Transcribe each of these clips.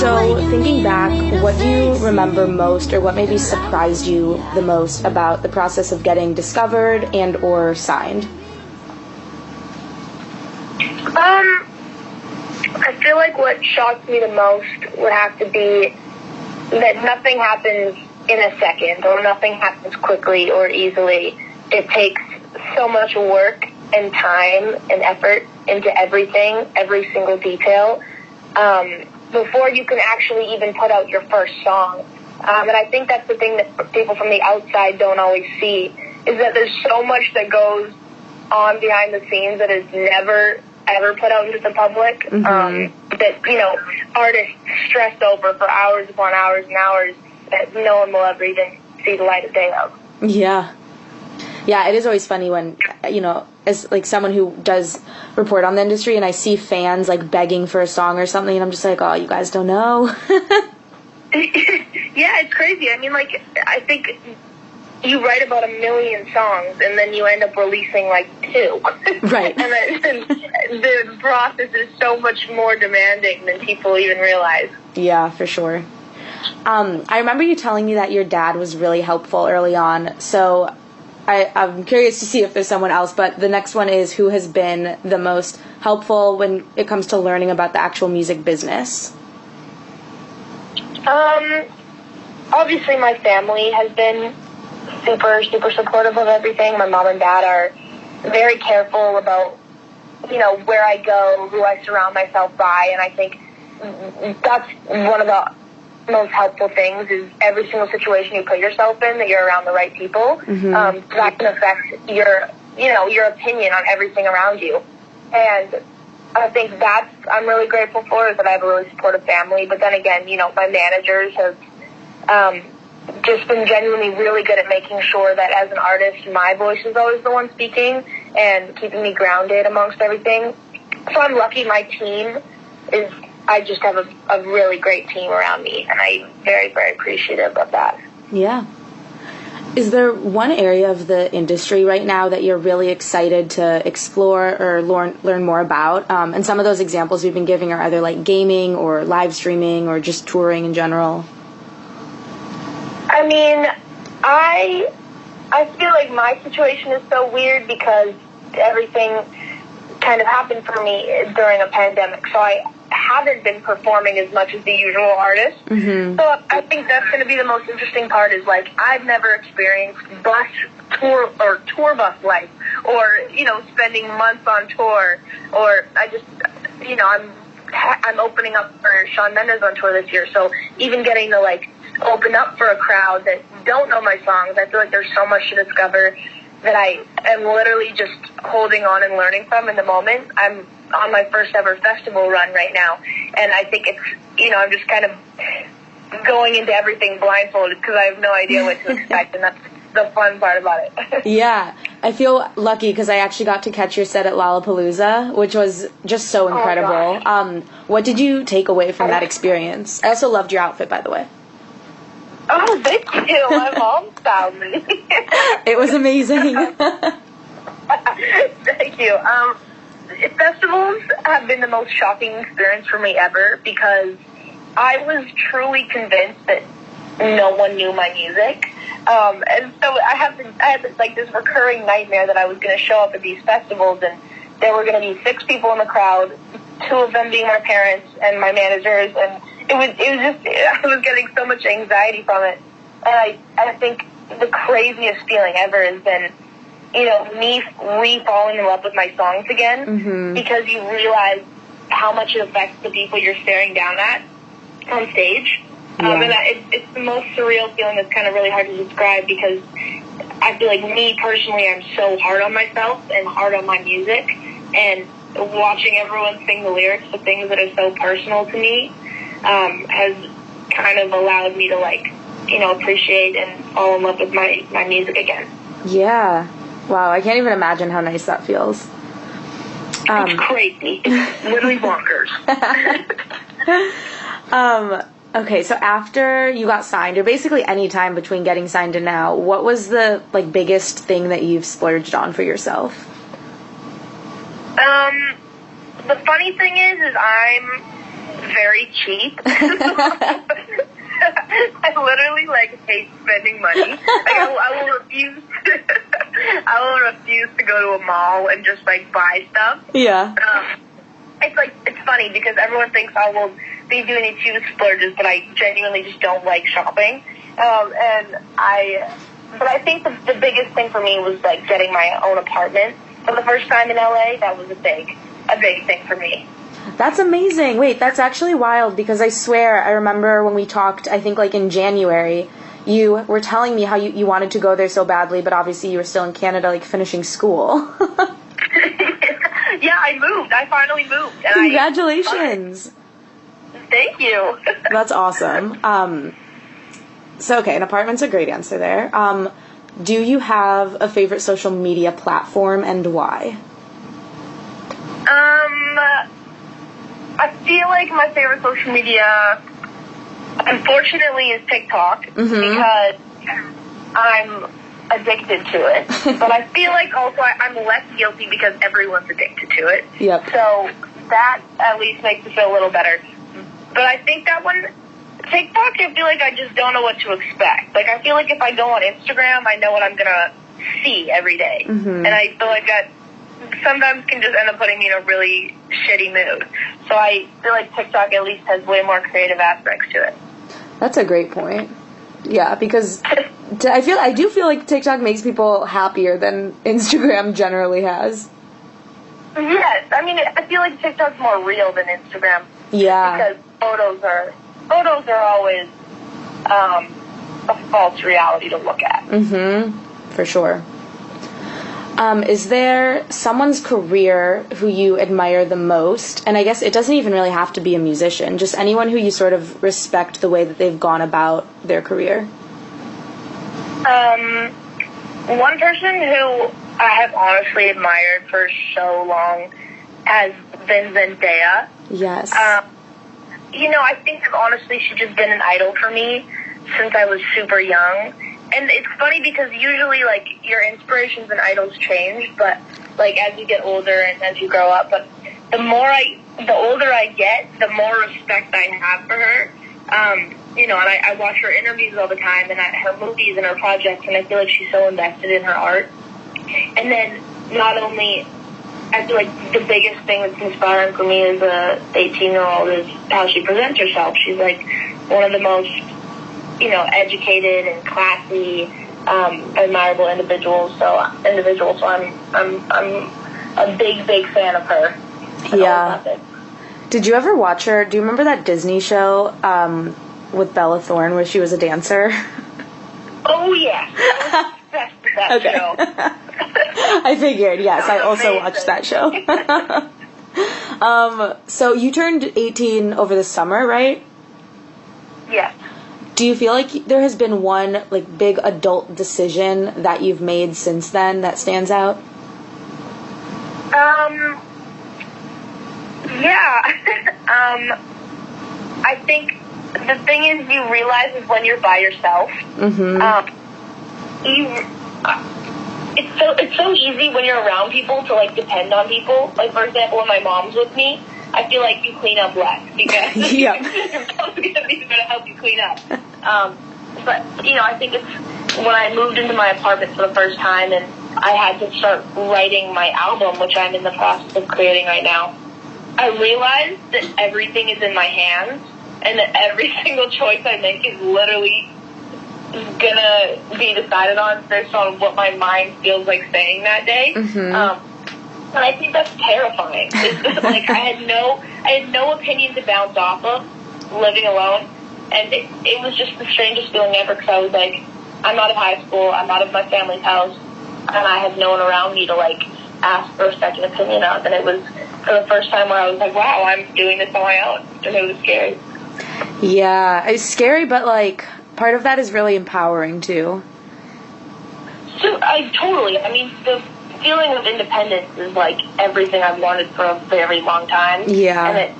So, thinking back, what do you remember most, or what maybe surprised you the most about the process of getting discovered and or signed? I feel like what shocked me the most would have to be that nothing happens in a second, or nothing happens quickly or easily. It takes so much work and time and effort into everything, every single detail, before you can actually even put out your first song. And I think that's the thing that people from the outside don't always see, is that there's so much that goes on behind the scenes that is never, ever put out into the public, that, you know, artists stress over for hours upon hours and hours that no one will ever even see the light of day of. Yeah. Yeah, it is always funny when, you know, as like someone who does report on the industry and I see fans like begging for a song or something and I'm just like, oh, you guys don't know. Yeah, it's crazy. I mean, like, I think you write about 1 million songs and then you end up releasing like 2. Right. And then the process is so much more demanding than people even realize. Yeah, for sure. I remember you telling me that your dad was really helpful early on, so I'm curious to see if there's someone else, but the next one is, who has been the most helpful when it comes to learning about the actual music business? Obviously my family has been super, super supportive of everything. My mom and dad are very careful about, you know, where I go, who I surround myself by, and I think that's one of the most helpful things, is every single situation you put yourself in, that you're around the right people. That can affect your, you know, your opinion on everything around you. And I think I'm really grateful for, is that I have a really supportive family. But then again, you know, my managers have just been genuinely really good at making sure that as an artist, my voice is always the one speaking and keeping me grounded amongst everything. So I'm lucky my team is, I just have a really great team around me, and I'm very, very appreciative of that. Yeah. Is there one area of the industry right now that you're really excited to explore or learn more about? And some of those examples we've been giving are either like gaming or live streaming or just touring in general. I mean, I feel like my situation is so weird because everything kind of happened for me during a pandemic, so I haven't been performing as much as the usual artist. So I think that's going to be the most interesting part, is like, I've never experienced tour bus life, or, you know, spending months on tour, or I just, you know, I'm opening up for Shawn Mendes on tour this year, so even getting to like open up for a crowd that don't know my songs, I feel like there's so much to discover that I am literally just holding on and learning from in the moment. I'm on my first ever festival run right now, and I think it's, you know, I'm just kind of going into everything blindfolded because I have no idea what to expect, and that's the fun part about it. Yeah, I feel lucky because I actually got to catch your set at Lollapalooza, which was just so incredible. What did you take away from that experience? I also loved your outfit, by the way. Oh, thank you. My mom found me. It was amazing. Thank you. Festivals have been the most shocking experience for me ever, because I was truly convinced that no one knew my music. And so I had this recurring nightmare that I was going to show up at these festivals and there were going to be 6 people in the crowd, 2 of them being my parents and my managers, and I was getting so much anxiety from it. And I think the craziest feeling ever has been, you know, me re-falling in love with my songs again, because you realize how much it affects the people you're staring down at on stage. And it's the most surreal feeling that's kind of really hard to describe, because I feel like me personally, I'm so hard on myself and hard on my music, and watching everyone sing the lyrics to things that are so personal to me has kind of allowed me to, like, you know, appreciate and fall in love with my music again. Yeah. Wow, I can't even imagine how nice that feels. It's crazy. It's literally bonkers. Okay, so after you got signed, or basically any time between getting signed and now, what was the, like, biggest thing that you've splurged on for yourself? The funny thing is I'm very cheap. I literally hate spending money. I will refuse. I will refuse to go to a mall and just buy stuff. Yeah. It's funny because everyone thinks I will be doing these huge splurges, but I genuinely just don't like shopping. But I think the biggest thing for me was getting my own apartment for the first time in LA. That was a big thing for me. That's amazing. Wait, that's actually wild because I swear I remember when we talked, I think in January, you were telling me how you wanted to go there so badly, but obviously you were still in Canada finishing school. Yeah, I moved. I finally moved. Congratulations. Thank you. That's awesome. So, okay, an apartment's a great answer there. Do you have a favorite social media platform and why? I feel like my favorite social media, unfortunately, is TikTok because I'm addicted to it. But I feel like also I'm less guilty because everyone's addicted to it. Yep. So that at least makes me feel a little better. But I think that one, TikTok, I feel like I just don't know what to expect. I feel like if I go on Instagram, I know what I'm going to see every day. And I feel like that sometimes can just end up putting me in a really shitty mood. So I feel like TikTok at least has way more creative aspects to it. That's a great point. Yeah, because I do feel like TikTok makes people happier than Instagram generally has. Yes, I mean, I feel like TikTok's more real than Instagram. Yeah. Because photos are always a false reality to look at. For sure. Is there someone's career who you admire the most? And I guess it doesn't even really have to be a musician, just anyone who you sort of respect the way that they've gone about their career. One person who I have honestly admired for so long has been Zendaya. Yes. I think honestly she's just been an idol for me since I was super young. And it's funny because usually, your inspirations and idols change, but, as you get older and as you grow up. But the older I get, the more respect I have for her. And I watch her interviews all the time and her movies and her projects, and I feel like she's so invested in her art. And then not only, I feel like the biggest thing that's inspiring for me as a 18-year-old is how she presents herself. She's, one of the most educated and classy, admirable individuals. So I'm a big fan of her. Yeah. Did you ever watch her? Do you remember that Disney show with Bella Thorne where she was a dancer? Oh yeah. I was obsessed with that show. I figured. Yes, I also watched that show. So you turned 18 over the summer, right? Yes. Do you feel like there has been one big adult decision that you've made since then that stands out? Yeah. I think the thing is you realize is when you're by yourself. It's so easy when you're around people to depend on people. For example, when my mom's with me, I feel like you clean up less because your mom's going to be there to help you clean up. But, I think it's when I moved into my apartment for the first time and I had to start writing my album, which I'm in the process of creating right now, I realized that everything is in my hands and that every single choice I make is literally going to be decided on based on what my mind feels like saying that day. And I think that's terrifying. It's just, I had no opinion to bounce off of living alone, and it was just the strangest feeling ever because I was I'm out of high school, I'm out of my family's house, and I had no one around me to ask for a second opinion of, and it was for the first time where I was wow, I'm doing this on my own, and it was scary. Yeah, it's scary, but part of that is really empowering too. So I mean, the feeling of independence is everything I've wanted for a very long time. Yeah. And it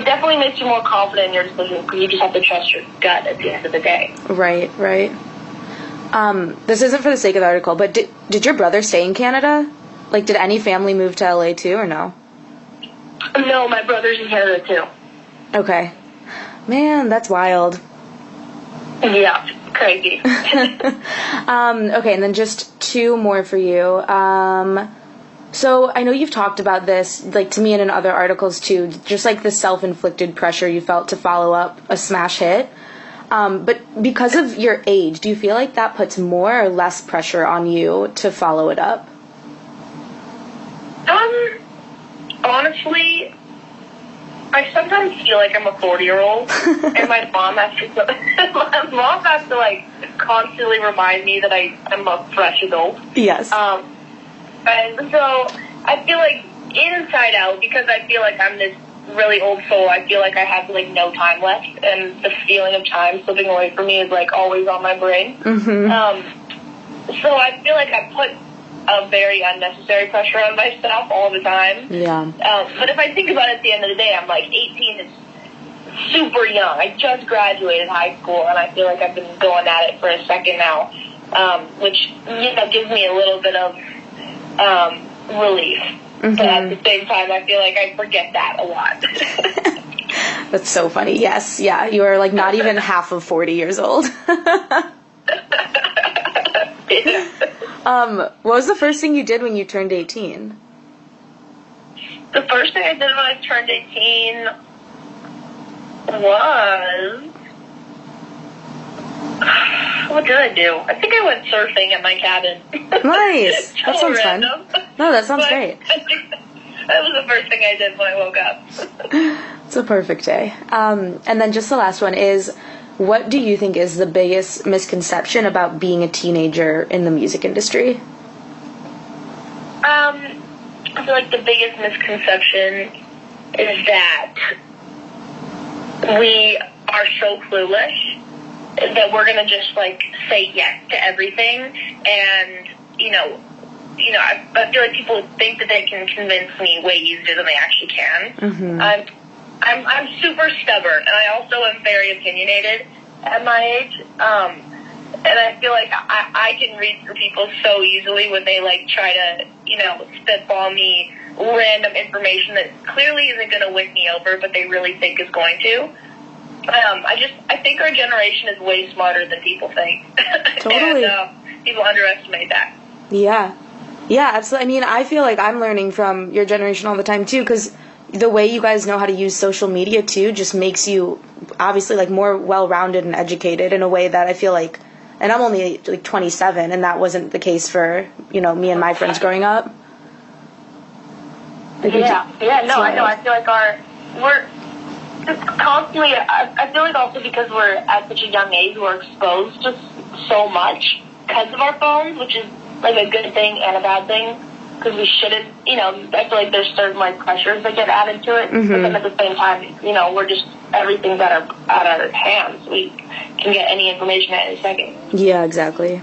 definitely makes you more confident in your decision because you just have to trust your gut at the end of the day. Right. This isn't for the sake of the article, but did your brother stay in Canada? Did any family move to LA too or no? No, my brother's in Canada too. Okay. Man, that's wild. Yeah, crazy. Okay, and then just two more for you. So I know you've talked about this, like, to me and in other articles too, just like the self-inflicted pressure you felt to follow up a smash hit. But because of your age, do you feel like that puts more or less pressure on you to follow it up? Honestly, I sometimes feel like I'm a 40-year-old, and my mom has to like constantly remind me that I'm a fresh adult. Yes. And so I feel like inside out, because I feel like I'm this really old soul, I feel like I have like no time left, and the feeling of time slipping away from me is like always on my brain. Mm-hmm. So I feel like I put a very unnecessary pressure on myself all the time. Yeah. But if I think about it at the end of the day, I'm like 18 is super young. I just graduated high school, and I feel like I've been going at it for a second now, which gives me a little bit of relief. Mm-hmm. But at the same time, I feel like I forget that a lot. That's so funny. Yes, yeah, you are like not even half of 40 years old. Yeah. What was the first thing you did when you turned 18? The first thing I did when I turned 18 was... What did I do? I think I went surfing at my cabin. Nice. That sounds random. fun. No, that sounds But great. I think that was the first thing I did when I woke up. It's a perfect day. And then just the last one is, what do you think is the biggest misconception about being a teenager in the music industry? I feel like the biggest misconception is that we are so clueless that we're going to just, like, say yes to everything. And, I feel like people think that they can convince me way easier than they actually can. Mm-hmm. I'm super stubborn, and I also am very opinionated at my age. And I feel like I can read through people so easily when they, like, try to, spitball me random information that clearly isn't going to win me over, but they really think is going to. I think our generation is way smarter than people think. Totally. And people underestimate that. Yeah. Yeah, absolutely. I mean, I feel like I'm learning from your generation all the time, too, because the way you guys know how to use social media, too, just makes you, obviously, like, more well-rounded and educated in a way that I feel like, and I'm only, like, 27, and that wasn't the case for, me and my friends growing up. I know. I feel like we're constantly, I feel like also because we're at such a young age, we're exposed to so much because of our phones, which is, like, a good thing and a bad thing, because we shouldn't, I feel like there's certain, like, pressures that get added to it, mm-hmm. but then at the same time, we're just, everything's at our hands. We can get any information at any second. Yeah, exactly.